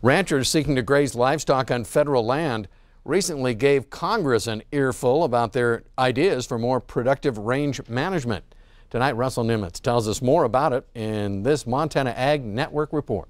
Ranchers seeking to graze livestock on federal land recently gave Congress an earful about their ideas for more productive range management. Tonight, Russell Nimitz tells us more about it in this Montana Ag Network report.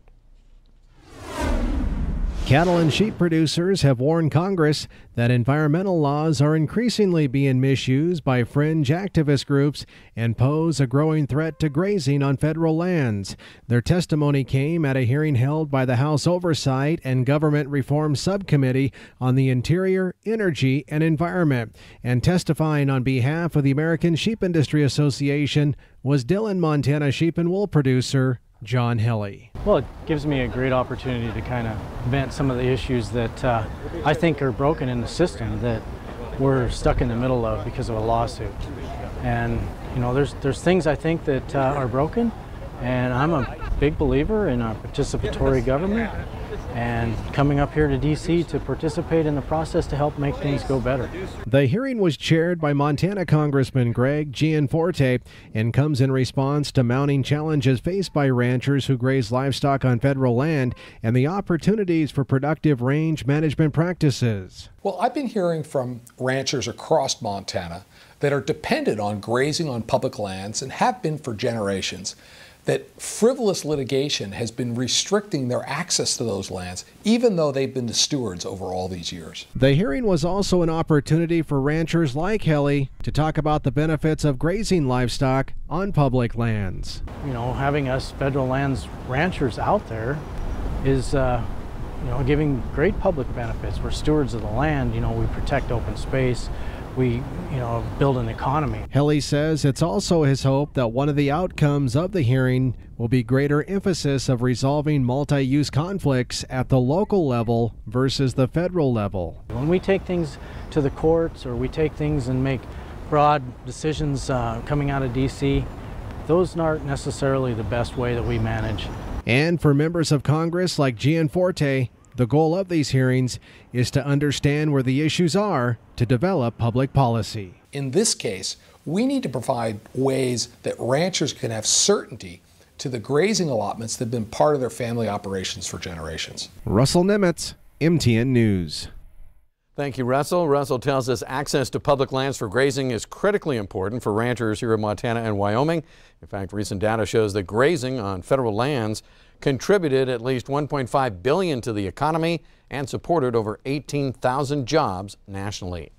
Cattle and sheep producers have warned Congress that environmental laws are increasingly being misused by fringe activist groups and pose a growing threat to grazing on federal lands. Their testimony came at a hearing held by the House Oversight and Government Reform Subcommittee on the Interior, Energy, and Environment. And testifying on behalf of the American Sheep Industry Association was Dillon, Montana sheep and wool producer John Helly. Well, it gives me a great opportunity to kind of vent some of the issues that I think are broken in the system that we're stuck in the middle of because of a lawsuit. And you know, there's things I think that are broken, and I'm a big believer in a participatory government and coming up here to DC to participate in the process to help make things go better. The hearing was chaired by Montana Congressman Greg Gianforte and comes in response to mounting challenges faced by ranchers who graze livestock on federal land and the opportunities for productive range management practices. Well, I've been hearing from ranchers across Montana that are dependent on grazing on public lands and have been for generations, that frivolous litigation has been restricting their access to those lands, even though they've been the stewards over all these years. The hearing was also an opportunity for ranchers like Helly to talk about the benefits of grazing livestock on public lands. You know, having us federal lands ranchers out there is you know, giving great public benefits. We're stewards of the land. You know, we protect open space. We, you know, build an economy. Helly says it's also his hope that one of the outcomes of the hearing will be greater emphasis of resolving multi-use conflicts at the local level versus the federal level. When we take things to the courts or we take things and make broad decisions coming out of DC, those aren't necessarily the best way that we manage. And for members of Congress like Gianforte, the goal of these hearings is to understand where the issues are to develop public policy. In this case, we need to provide ways that ranchers can have certainty to the grazing allotments that have been part of their family operations for generations. Russell Nimitz, MTN News. Thank you, Russell. Russell tells us access to public lands for grazing is critically important for ranchers here in Montana and Wyoming. In fact, recent data shows that grazing on federal lands contributed at least $1.5 billion to the economy and supported over 18,000 jobs nationally.